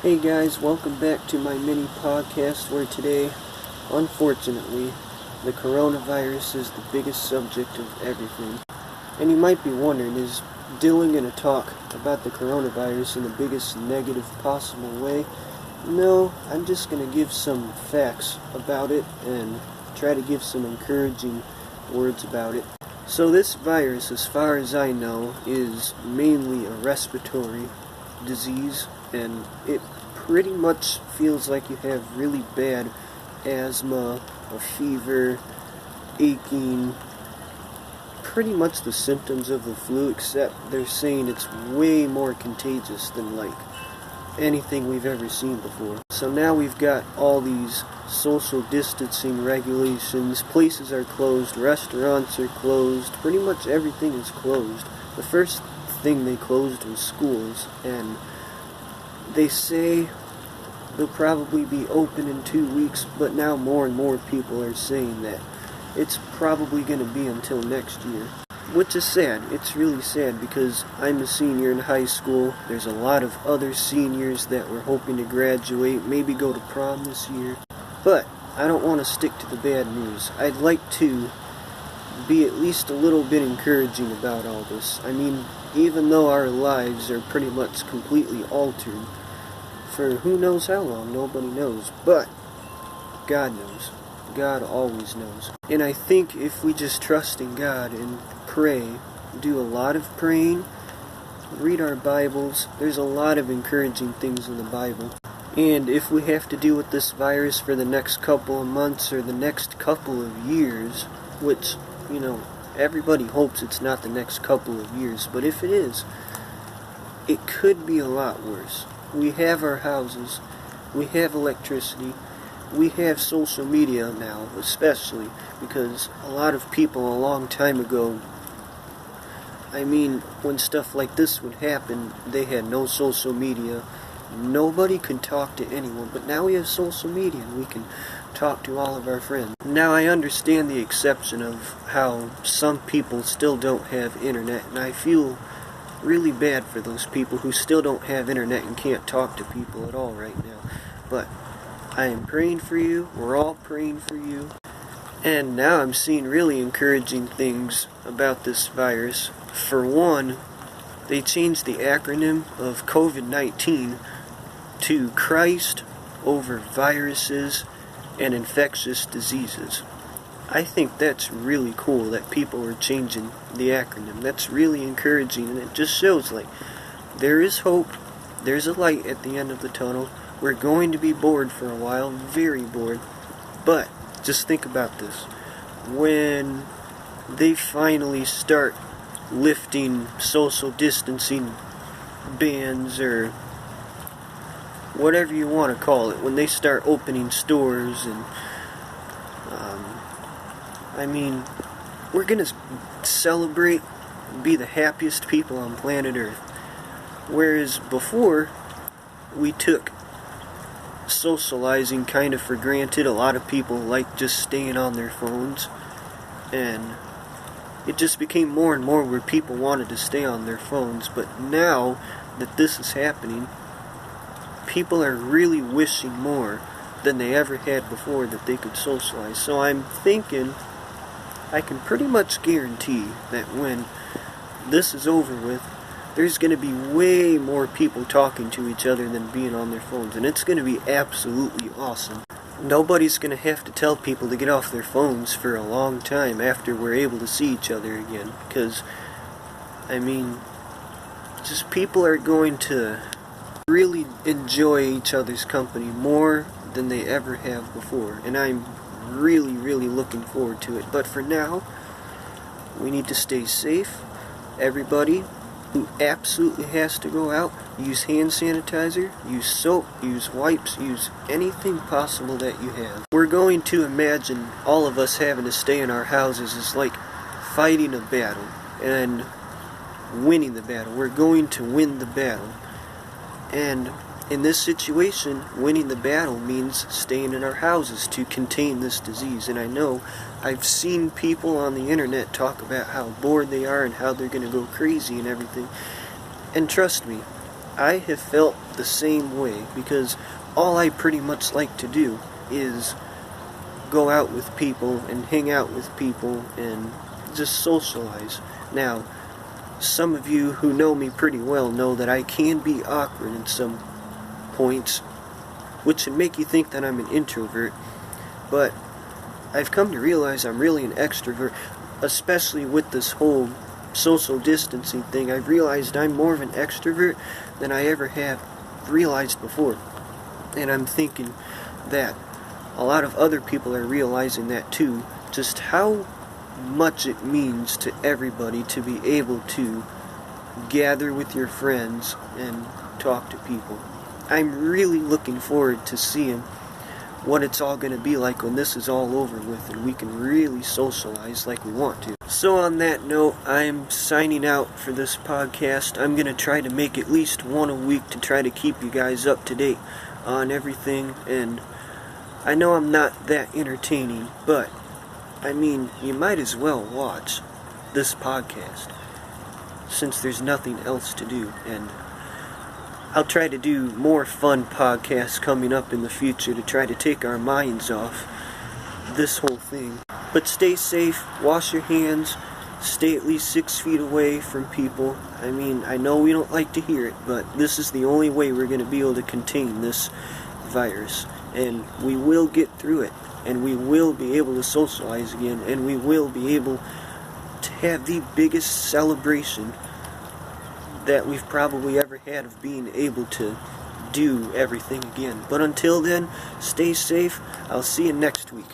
Hey guys, welcome back to my mini podcast where today, unfortunately, the coronavirus is the biggest subject of everything. And you might be wondering, is Dylan going to talk about the coronavirus in the biggest negative possible way? No, I'm just going to give some facts about it and try to give some encouraging words about it. So this virus, as far as I know, is mainly a respiratory disease, and it pretty much feels like you have really bad asthma, a fever, aching, pretty much the symptoms of the flu, except they're saying it's way more contagious than like anything we've ever seen before. So now we've got all these social distancing regulations, places are closed, restaurants are closed, pretty much everything is closed. The first thing they closed was schools, and they say they'll probably be open in 2 weeks, but now more and more people are saying that it's probably going to be until next year. Which is sad. It's really sad because I'm a senior in high school. There's a lot of other seniors that were hoping to graduate, maybe go to prom this year. But I don't want to stick to the bad news. I'd like to be at least a little bit encouraging about all this. I mean, even though our lives are pretty much completely altered, for who knows how long, nobody knows, but God knows. God always knows. And I think if we just trust in God and pray, do a lot of praying, read our Bibles, there's a lot of encouraging things in the Bible. And if we have to deal with this virus for the next couple of months or the next couple of years, which, everybody hopes it's not the next couple of years, but if it is, it could be a lot worse. We have our houses, we have electricity, we have social media now, especially because a lot of people a long time ago, when stuff like this would happen, they had no social media. Nobody could talk to anyone, but now we have social media and we can talk to all of our friends. Now I understand the exception of how some people still don't have internet, and I feel really bad for those people who still don't have internet and can't talk to people at all right now. But I am praying for you, we're all praying for you, and now I'm seeing really encouraging things about this virus. For one, they changed the acronym of COVID-19 to Christ over viruses and infectious diseases. I think that's really cool that people are changing the acronym. That's really encouraging, and it just shows there is hope, there's a light at the end of the tunnel. We're going to be bored for a while, very bored, but just think about this. When they finally start lifting social distancing bans, or whatever you want to call it, when they start opening stores and we're going to celebrate, be the happiest people on planet Earth. Whereas before, we took socializing kind of for granted. A lot of people like just staying on their phones, and it just became more and more where people wanted to stay on their phones. But now that this is happening, people are really wishing more than they ever had before that they could socialize. So I'm thinking I can pretty much guarantee that when this is over with, there's going to be way more people talking to each other than being on their phones, and it's going to be absolutely awesome. Nobody's going to have to tell people to get off their phones for a long time after we're able to see each other again, because, just people are going to really enjoy each other's company more than they ever have before, and I'm really, really looking forward to it. But for now, we need to stay safe. Everybody who absolutely has to go out, use hand sanitizer, use soap, use wipes, use anything possible that you have. We're going to imagine all of us having to stay in our houses is like fighting a battle and winning the battle. We're going to win the battle. And in this situation, winning the battle means staying in our houses to contain this disease. And I know I've seen people on the internet talk about how bored they are and how they're going to go crazy and everything. And trust me, I have felt the same way, because all I pretty much like to do is go out with people and hang out with people and just socialize. Now, some of you who know me pretty well know that I can be awkward in some points, which should make you think that I'm an introvert, but I've come to realize I'm really an extrovert, especially with this whole social distancing thing. I've realized I'm more of an extrovert than I ever have realized before, and I'm thinking that a lot of other people are realizing that too, just how much it means to everybody to be able to gather with your friends and talk to people. I'm really looking forward to seeing what it's all going to be like when this is all over with and we can really socialize like we want to. So on that note, I'm signing out for this podcast. I'm going to try to make at least one a week to try to keep you guys up to date on everything, and I know I'm not that entertaining, but I mean, you might as well watch this podcast since there's nothing else to do, and I'll try to do more fun podcasts coming up in the future to try to take our minds off this whole thing. But stay safe, wash your hands, stay at least 6 feet away from people. I mean, I know we don't like to hear it, but this is the only way we're going to be able to contain this virus. And we will get through it, and we will be able to socialize again, and we will be able to have the biggest celebration that we've probably ever had of being able to do everything again. But until then, stay safe. I'll see you next week.